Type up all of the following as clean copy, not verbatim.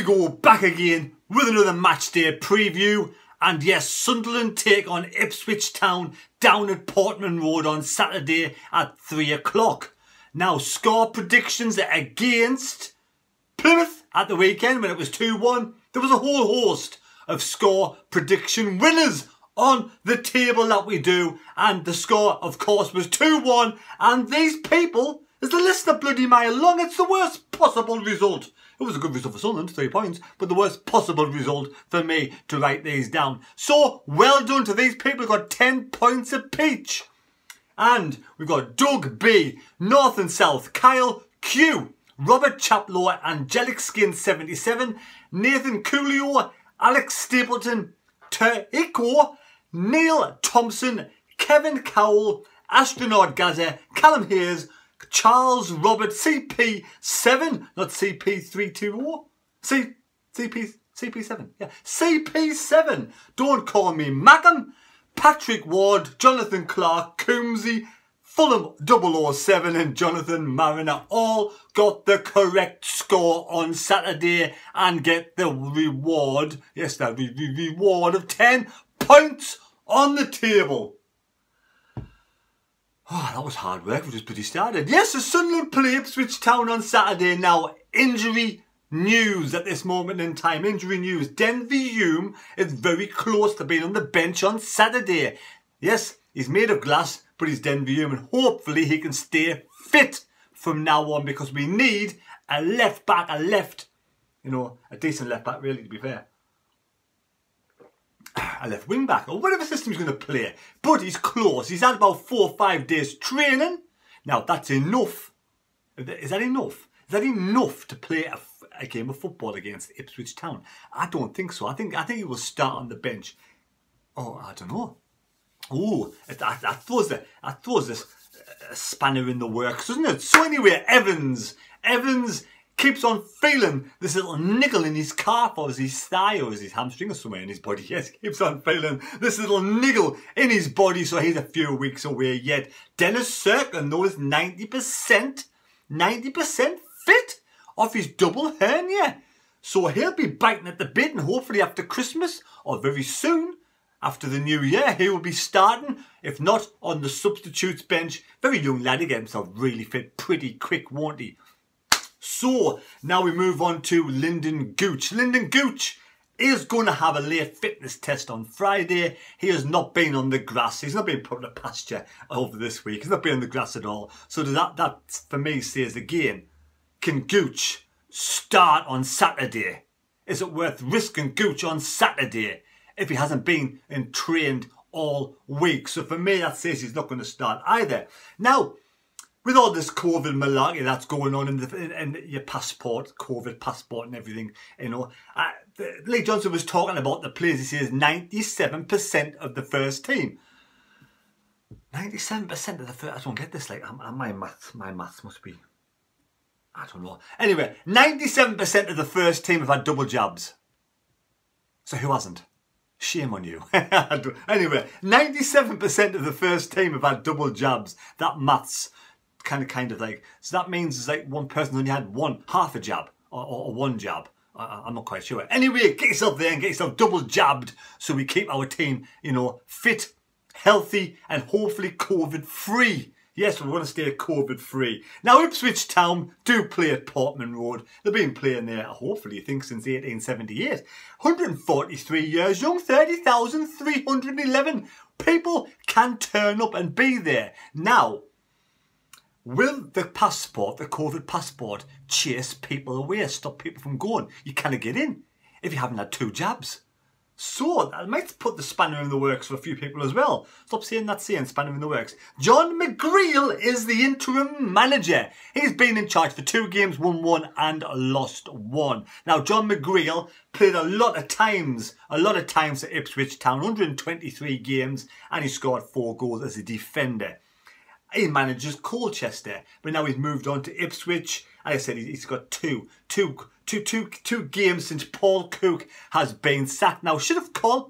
go, back again with another match day preview. And yes, Sunderland take on Ipswich Town down at Portman Road on Saturday at 3 o'clock. Now, score predictions against Plymouth at the weekend when it was 2-1. There was a whole host of score prediction winners on the table that we do. And the score, of course, was 2-1. And these people, is the list a bloody mile long? It's the worst possible result. It was a good result for Sunderland, 3 points, but the worst possible result for me to write these down. So, well done to these people who got 10 points apiece. And we've got Doug B, North and South, Kyle Q, Robert Chaplow, Angelic Skin 77, Nathan Coolio, Alex Stapleton, Teriko, Neil Thompson, Kevin Cowell, Astronaut Gaza, Callum Hayes, Charles Robert CP7, not CP320, CP7, yeah, CP7, don't call me Mackham, Patrick Ward, Jonathan Clark, Coombsy, Fulham 007 and Jonathan Mariner all got the correct score on Saturday and get the reward, yes, the reward of 10 points on the table. Oh, that was hard work. We just pretty started. Yes, the Sunderland play Ipswich Town on Saturday. Now, injury news at this moment in time. Injury news. Denver Hume is very close to being on the bench on Saturday. Yes, he's made of glass, but he's Denver Hume, and hopefully he can stay fit from now on because we need a left back, a decent left back, really, to be fair. A left wing back or whatever system he's going to play, but he's close. He's had about 4 or 5 days training. Now that's enough. Is that enough? Is that enough to play a game of football against Ipswich Town? I don't think so. I think he will start on the bench. Oh, I don't know. Oh, that throws this spanner in the works, doesn't it? So anyway, Evans keeps on feeling this little niggle in his calf or his thigh or his hamstring or somewhere in his body. Yes, keeps on feeling this little niggle in his body, so he's a few weeks away yet. Dennis Cirkin, though, is 90% fit off his double hernia. So he'll be biting at the bit, and hopefully after Christmas or very soon, after the new year, he will be starting, if not on the substitutes bench. Very young lad, he'll get himself really fit pretty quick, won't he? So, now we move on to Lyndon Gooch. Lyndon Gooch is going to have a late fitness test on Friday. He has not been on the grass. He's not been put in a pasture over this week. He's not been on the grass at all. So that for me, says again, can Gooch start on Saturday? Is it worth risking Gooch on Saturday if he hasn't been and trained all week? So for me, that says he's not going to start either. Now, with all this COVID malarkey that's going on in your passport, COVID passport and everything, you know, Lee Johnson was talking about the players. He says 97% of the first team. 97% of the first. I don't get this. Like my maths must be. I don't know. Anyway, 97% of the first team have had double jabs. So who hasn't? Shame on you. Anyway, 97% of the first team have had double jabs. That maths. Kind of like, so that means it's like one person only had half a jab or one jab. I'm not quite sure. Anyway, get yourself there and get yourself double jabbed so we keep our team, you know, fit, healthy and hopefully COVID free. Yes, we want to stay COVID free. Now, Ipswich Town do play at Portman Road. They've been playing there, hopefully, I think, since 1878. 143 years young, 30,311 people can turn up and be there. Now, will the passport, the COVID passport, chase people away, stop people from going? You can't get in if you haven't had 2 jabs. So that might put the spanner in the works for a few people as well. Stop saying that, saying spanner in the works. John McGreal is the interim manager. He's been in charge for 2 games, won 1 and lost 1. Now, John McGreal played a lot of times at Ipswich Town, 123 games, and he scored 4 goals as a defender. He manages Colchester, but now he's moved on to Ipswich. Like I said, he's got two games since Paul Cook has been sacked. Now, should have Paul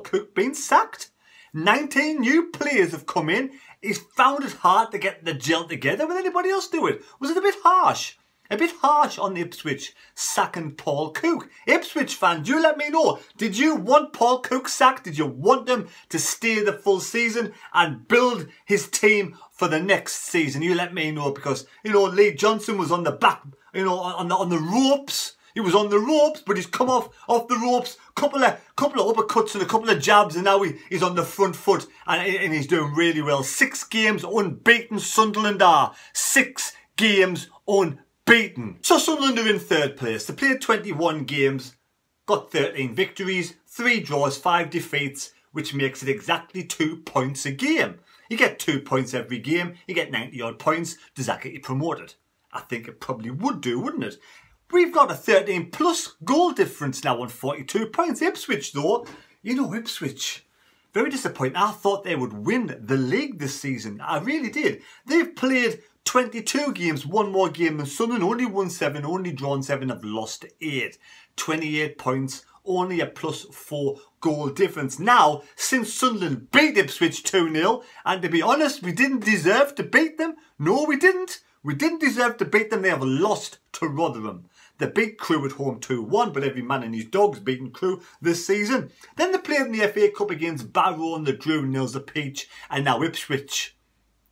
Cook been sacked? 19 new players have come in. He's found it hard to get the gel together. Will anybody else do it? Was it a bit harsh? A bit harsh on Ipswich sacking Paul Cook. Ipswich fans, you let me know. Did you want Paul Cook sacked? Did you want him to stay the full season and build his team for the next season? You let me know, because, you know, Lee Johnson was on the back, you know, on the ropes. He was on the ropes, but he's come off the ropes. Couple of uppercuts and a couple of jabs, and now he's on the front foot, and he's doing really well. 6 games unbeaten, Sunderland are. 6 games unbeaten. So Sunderland are in 3rd place. They played 21 games, got 13 victories, 3 draws, 5 defeats, which makes it exactly 2 points a game. You get 2 points every game, you get 90 odd points. Does that get you promoted? I think it probably would do, wouldn't it? We've got a 13 plus goal difference now on 42 points. Ipswich though, you know, Ipswich, very disappointing. I thought they would win the league this season. I really did. They've played 22 games, 1 more game than Sunderland, only won 7, only drawn 7, have lost 8. 28 points, only a +4 goal difference. Now, since Sunderland beat Ipswich 2-0, and to be honest, we didn't deserve to beat them. No, we didn't. We didn't deserve to beat them. They have lost to Rotherham. They beat Crewe at home 2-1, but every man and his dog's beaten Crewe this season. Then they played in the FA Cup against Barrow and the drew 0 apiece. And now Ipswich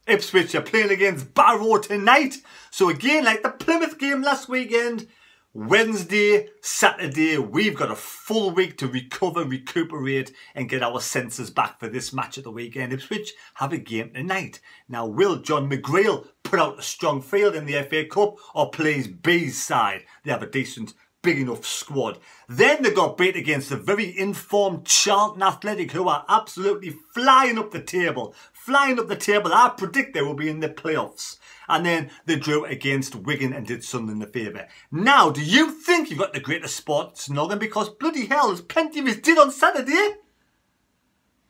are playing against Barrow tonight. So again, like the Plymouth game last weekend, Wednesday, Saturday, we've got a full week to recover, recuperate and get our senses back for this match at the weekend. Ipswich have a game tonight. Now, will John McGrail put out a strong field in the FA Cup or plays B's side? They have a decent, big enough squad. Then they got beat against a very informed Charlton Athletic, who are absolutely flying up the table. Flying up the table. I predict they will be in the playoffs. And then they drew against Wigan and did Sunderland a favour. Now, do you think you've got the greatest sports noggin? Because bloody hell, there's plenty of us did on Saturday.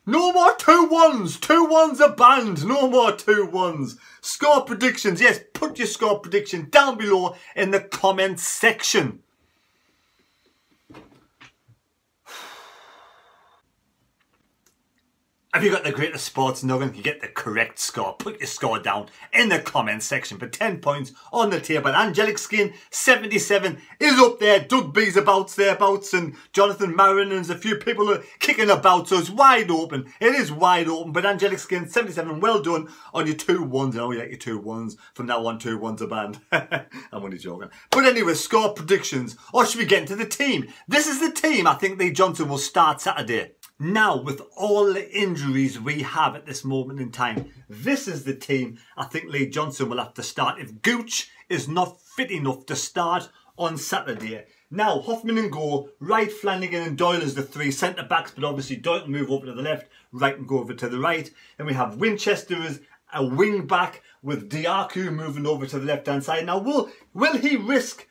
No more 2-1s. 2-1s are banned. No more 2-1s. Score predictions. Yes, put your score prediction down below in the comments section. Have you got the greatest sports noggin? You get the correct score. Put your score down in the comments section for 10 points on the table. Angelic Skin 77 is up there. Doug B's thereabouts, and Jonathan Marin, and there's a few people are kicking about, so it's wide open. It is wide open, but Angelic Skin 77, well done on your 2-1s. I know you like your 2-1s. From now on, 2-1s are banned. I'm only joking. But anyway, score predictions. Or should we get into the team? This is the team I think Lee Johnson will start Saturday. Now, with all the injuries we have at this moment in time, this is the team I think Lee Johnson will have to start if Gooch is not fit enough to start on Saturday. Now, Hoffman in goal, Wright, Flanagan and Doyle as the 3 centre-backs, but obviously Doyle will move over to the left, Wright can go over to the right. And we have Winchester as a wing-back with Diaku moving over to the left-hand side. Now, will he risk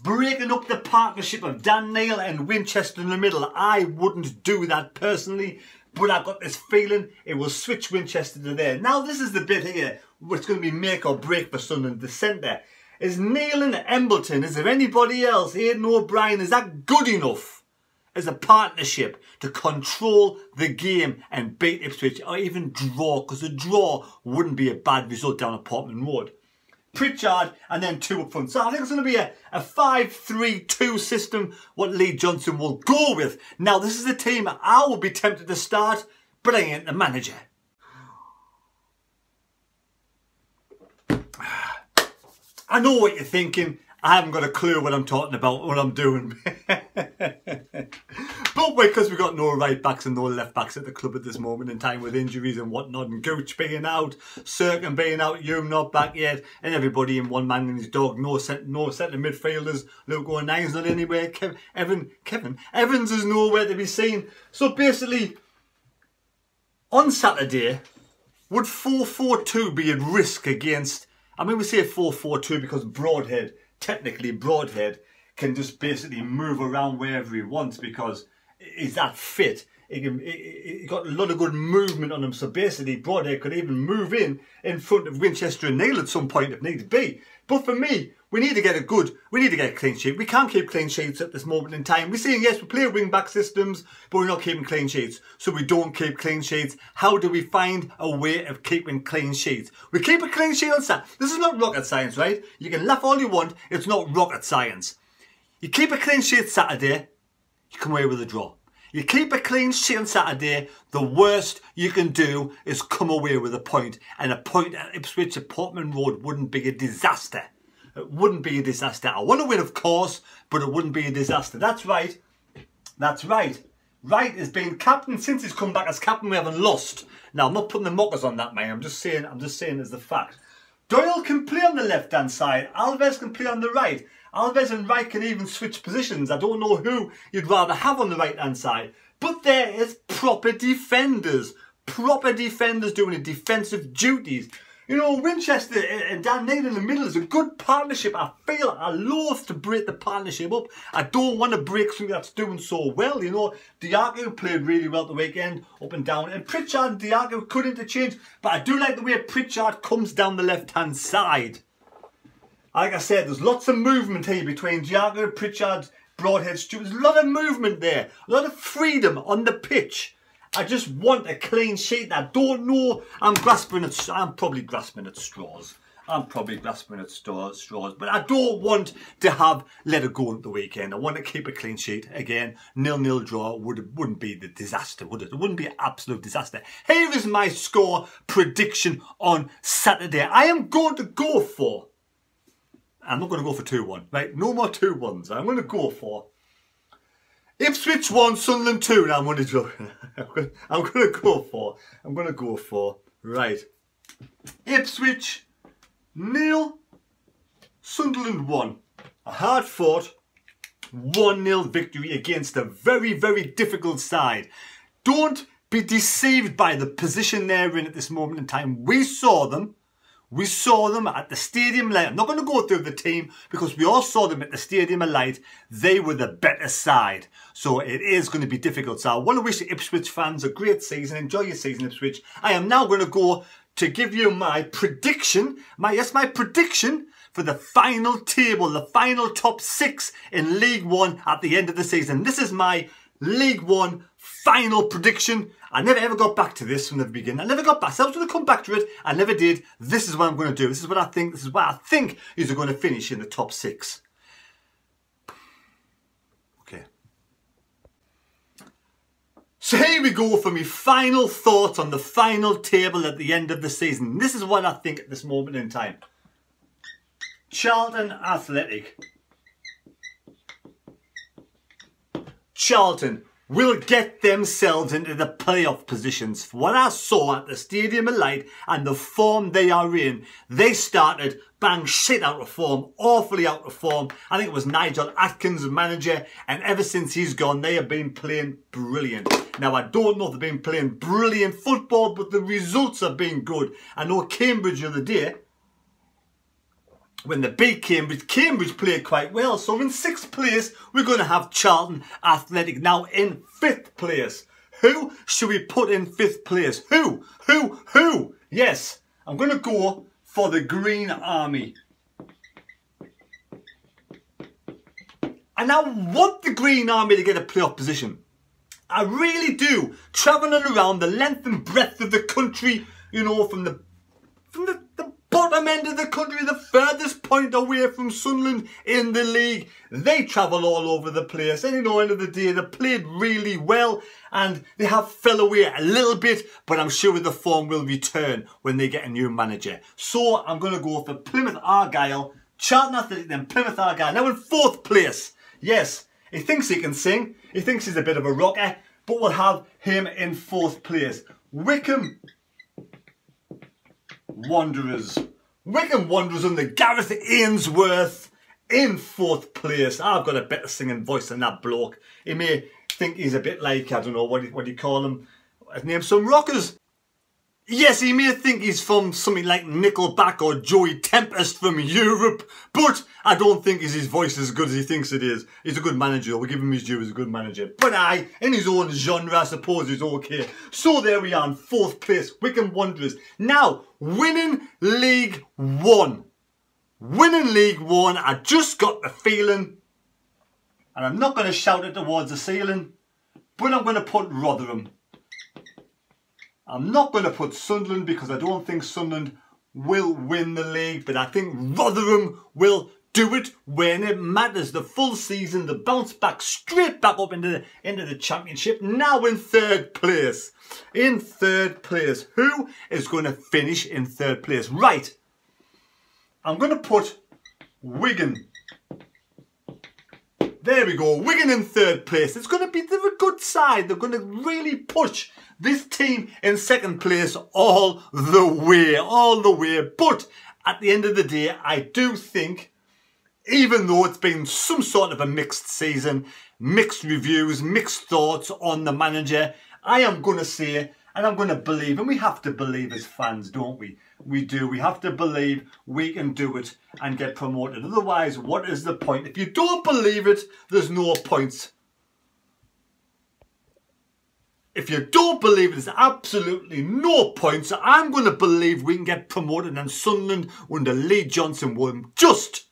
breaking up the partnership of Dan Neil and Winchester in the middle? I wouldn't do that personally, but I've got this feeling it will switch Winchester to there. Now, this is the bit here where it's going to be make or break for Sunderland. The centre. Is Neil and Embleton, is there anybody else? Aidan O'Brien, is that good enough as a partnership to control the game and beat Ipswich, or even draw? Because a draw wouldn't be a bad result down at Portman Road. Pritchard and then 2 up front. So I think it's going to be a 5-3-2 system what Lee Johnson will go with. Now, this is a team I will be tempted to start, but I ain't the manager. I know what you're thinking. I haven't got a clue what I'm talking about, what I'm doing. But because we've got no right backs and no left backs at the club at this moment in time, with injuries and whatnot, and Gooch being out, Serkin being out, Hume not back yet, and everybody in one man and his dog, no centre midfielders, Luke O'Nine's not anywhere, Kevin Evans is nowhere to be seen. So basically, on Saturday, would 4-4-2 be at risk against, I mean we say 4-4-2 because Broadhead, technically Broadhead, can just basically move around wherever he wants because he's that fit. he got a lot of good movement on him. So basically, Broadhead could even move in front of Winchester and Neil at some point if needed be. But for me, we need to get a clean sheet. We can't keep clean sheets at this moment in time. We're saying, yes, we play wing-back systems, but we're not keeping clean sheets. So we don't keep clean sheets. How do we find a way of keeping clean sheets? We keep a clean sheet on Saturday. This is not rocket science, right? You can laugh all you want. It's not rocket science. You keep a clean sheet Saturday, you come away with a draw. You keep a clean sheet on Saturday, the worst you can do is come away with a point. And a point at Ipswich at Portman Road wouldn't be a disaster. It wouldn't be a disaster. I want to win, of course, but it wouldn't be a disaster. That's right. That's right. Wright has been captain since he's come back as captain. We haven't lost. Now, I'm not putting the mockers on that, man. I'm just saying as the fact. Doyle can play on the left-hand side. Alves can play on the right. Alves and Wright can even switch positions. I don't know who you'd rather have on the right-hand side. But there is proper defenders. Proper defenders doing the defensive duties. You know, Winchester and Dan Neil in the middle is a good partnership. I feel I loathe to break the partnership up. I don't want to break something that's doing so well. You know, Diaco played really well the weekend, up and down. And Pritchard and Diaco could interchange. But I do like the way Pritchard comes down the left-hand side. Like I said, there's lots of movement here between Diaco, Pritchard, Broadhead, Stewart. There's a lot of movement there. A lot of freedom on the pitch. I just want a clean sheet. I don't know. I'm probably grasping at straws. But I don't want to let it go at the weekend. I want to keep a clean sheet. Again, 0-0 draw wouldn't be the disaster, would it? It wouldn't be an absolute disaster. Here is my score prediction on Saturday. I am going to go for... I'm not going to go for 2-1. Right? No more 2-1s. I'm going to go for... Ipswich 1, Sunderland 2. Now I'm going to go for, right, Ipswich 0, Sunderland 1. A hard fought 1-0 victory against a very, very difficult side. Don't be deceived by the position they're in at this moment in time. We saw them at the Stadium Light. I'm not going to go through the team because we all saw them at the Stadium Light. They were the better side. So it is going to be difficult. So I want to wish the Ipswich fans a great season. Enjoy your season, Ipswich. I am now going to go to give you my prediction. My prediction for the final table, the final top 6 in League One at the end of the season. This is my League One final prediction. I never ever got back to this from the beginning. I never got back. So I was going to come back to it. I never did. This is what I'm going to do. This is what I think. This is what I think is going to finish in the top 6. Okay. So here we go for my final thoughts on the final table at the end of the season. This is what I think at this moment in time. Charlton Athletic. Charlton will get themselves into the playoff positions. For what I saw at the Stadium of Light and the form they are in, they started bang shit out of form, awfully out of form. I think it was Nigel Atkins, the manager, and ever since he's gone, they have been playing brilliant. Now, I don't know if they've been playing brilliant football, but the results have been good. I know Cambridge the other day, when they beat Cambridge, Cambridge played quite well. So in 6th place, we're going to have Charlton Athletic. Now in 5th place. Who should we put in 5th place? Who? Yes, I'm going to go for the Green Army. And I want the Green Army to get a playoff position. I really do. Travelling around the length and breadth of the country, you know, from the bottom end of the country, the furthest point away from Sunderland in the league. They travel all over the place. And you know, end of the day, they played really well and they have fell away a little bit, but I'm sure the form will return when they get a new manager. So I'm going to go for Plymouth Argyle, Charlton Athletic, then Plymouth Argyle. Now in 4th place, yes, he thinks he can sing. He thinks he's a bit of a rocker, but we'll have him in 4th place. Wycombe Wanderers. Wycombe Wanderers under Gareth Ainsworth in 4th place. I've got a better singing voice than that bloke. He may think he's a bit like, I don't know, what do you call him? I've named some rockers. Yes, he may think he's from something like Nickelback or Joey Tempest from Europe, but I don't think his voice is as good as he thinks it is. He's a good manager. We'll give him his due. He's a good manager. But in his own genre, I suppose he's okay. So there we are in 4th place, Wycombe Wanderers. Now, winning League One. Winning League One, I just got the feeling, and I'm not going to shout it towards the ceiling, but I'm going to put Rotherham. I'm not going to put Sunderland because I don't think Sunderland will win the league, but I think Rotherham will do it when it matters. The full season, the bounce back, straight back up into the championship. Now in 3rd place. In 3rd place. Who is going to finish in 3rd place? Right. I'm going to put Wigan. There we go. Wigan in 3rd place. It's going to be a good side. They're going to really push this team in 2nd place all the way. All the way. But at the end of the day, I do think, even though it's been some sort of a mixed season, mixed reviews, mixed thoughts on the manager, I am going to say, and I'm going to believe, and we have to believe as fans, don't we? We do. We have to believe we can do it and get promoted. Otherwise, what is the point? If you don't believe it, there's no points. If you don't believe it, there's absolutely no points. So I'm going to believe we can get promoted, and Sunderland under Lee Johnson will just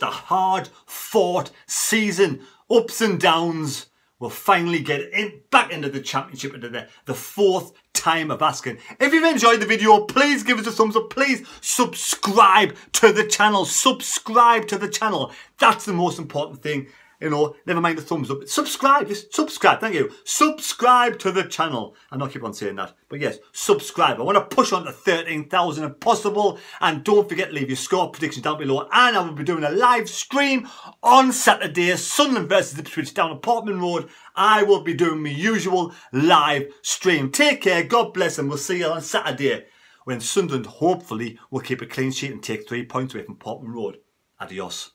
a hard-fought season, ups and downs. We'll finally get back into the championship, into the 4th time of asking. If you've enjoyed the video, please give us a thumbs up. Please subscribe to the channel. Subscribe to the channel. That's the most important thing. You know, never mind the thumbs up. Subscribe. Just subscribe. Thank you. Subscribe to the channel. I know I keep on saying that. But yes, subscribe. I want to push on to 13,000 if possible. And don't forget to leave your score predictions down below. And I will be doing a live stream on Saturday. Sunderland versus Ipswich Town on Portman Road. I will be doing my usual live stream. Take care. God bless. And we'll see you on Saturday, when Sunderland hopefully will keep a clean sheet and take 3 points away from Portman Road. Adios.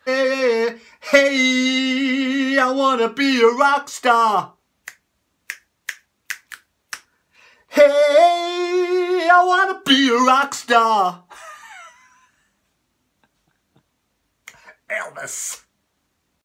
Hey, hey, I wanna be a rock star. Hey, I wanna be a rock star. Elvis.